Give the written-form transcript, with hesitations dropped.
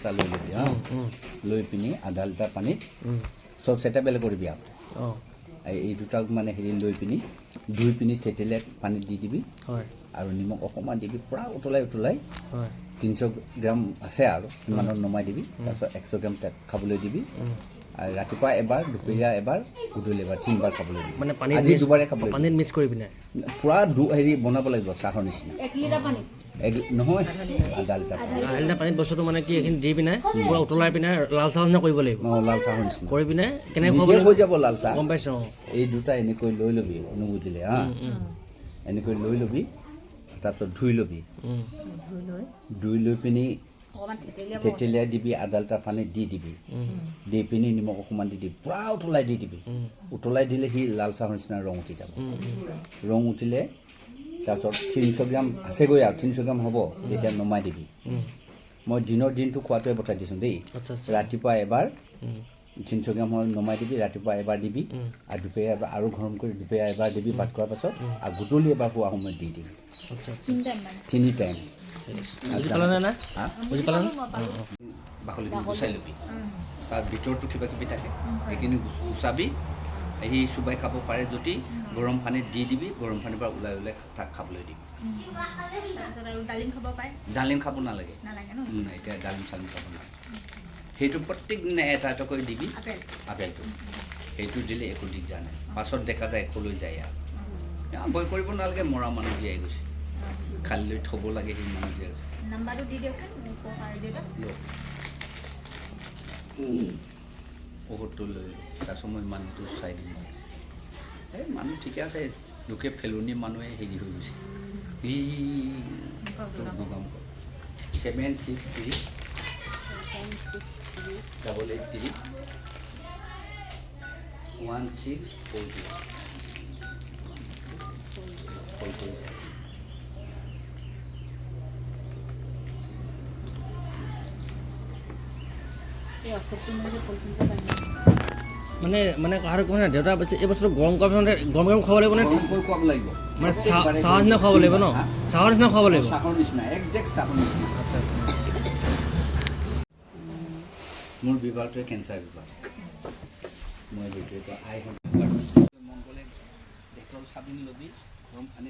এটা লৈ ল'বি লৈ পিনি আধা লিটাৰ পানীত চচ এটা বেলেগ কৰিবি আৰু এই দুটাক মানে হেৰি লৈ পিনি ধুই পিনি থেতেলিয়াই পানীত দি দিবি আৰু নিমখ অকণমান দিবি পূৰা উতলাই 300 গ্ৰাম আছে আৰু সিমানত নমাই দিবি তাৰপিছত 100 গ্ৰাম খাবলৈ দিবি আৰু ৰাতিপুৱা এবাৰ দুপৰীয়া এবাৰ গধূলি এবাৰ 3 বাৰ খাবলৈ দিবি মানে পানী আজি দুবাৰে খাবলৈ পানীত মিক্স কৰি পিনে পূৰা হেৰি বনাব লাগিব চাহৰ নিচিনা 1 লিটাৰ পানী নহয় আধা লিটাৰ পানীত বস্তুটো মানে কি এইখিনি দি পিনে পূৰা উতলাই পিনে লাল চাহ নিচিনা কৰিব লাগিব লাল চাহৰ নিচিনা কৰি পিনে কেনেকৈ নিজে হৈ যাব লাল চাহ গম পাইছোঁ এই দুটা এনেকৈ লৈ ল'বি নুবুজিলে হা এনেকৈ লৈ ল'বি তাৰপিছত ধুই ল'বি ধুই লৈ পিনি থেতেলিয়াই দিবি আধা লিটাৰ পানীত দি দিবি দি পিনি নিমখ অকণমান দি দিবি পূৰা উতলাই দি দিবি উতলাই দিলে সি লাল চাহৰ নিচিনা ৰং উঠি যাব ৰং উঠিলে তাৰপিছত 300 গ্ৰাম আছেগৈ আৰু 300 গ্ৰাম হ'ব এতিয়া নমাই দিবি মই দিনটো খোৱাটোৱে বটাই দিছোঁ দেই ৰাতিপুৱা এবাৰ 300 গ্ৰাম নমাই দিবি ৰাতিপুৱা এবাৰ দিবি আৰু দুপৰীয়া এবাৰ আৰু গৰম কৰি দুপৰীয়া এবাৰ দিবি ভাত খোৱাৰ পাছত আৰু গধূলি এবাৰ খোৱা সময়ত দি দিবি 3 টাইম বুজি পালানে না বুজি পালানে বাকলিটো গুচাই ল'বি তাৰ ভিতৰতো কিবা কিবি থাকে সেইখিনি গুচাবি সি চুবাই খাব পাৰে যদি গৰম পানীত দি দিবি গৰম পানীৰ পৰা ওলাই তাক খাবলৈ দিবি ডালিম খাব নালাগে এতিয়া ডালিম চালিম খাব নালাগে সেইটো প্ৰত্যেক দিনা এটা এটাকৈ দিবি আপেলটো সেইটো দিলে একো দিগদাৰ নাই পাছত দেখা যায় একলৈ যায় আৰু ভয় কৰিব নালাগে মৰা মানুহ জীয়াই গৈছে খালি লৈ থ'ব লাগে সেই মানুহ জীয়াই গৈছে ঔষধটো লৈ তাৰপিছত মই মানুহটো চাই দিম এই মানুহ ঠিকে আছে লোকে ফেলনি মানুহে হেৰি হৈ গৈছে ই 763 883 1642 মানে মানে আৰু মানে দেউতা এই বস্তুটো গৰম গৰম খাব লাগিব নে খুৱাব লাগিব মানে চাহৰ নিচিনা খাব লাগিব ন চাহৰ নিচিনা খাব লাগিব চাহৰ নিচিনা একজেক্ট চাহৰ নিচিনা আচ্ছা মোৰ বিভাগটোৱে কেঞ্চাৰ বিভাগ মই সেইটোৱে আই মন গ'লে ডক্টৰ চাবোন ল'বি গৰম পানী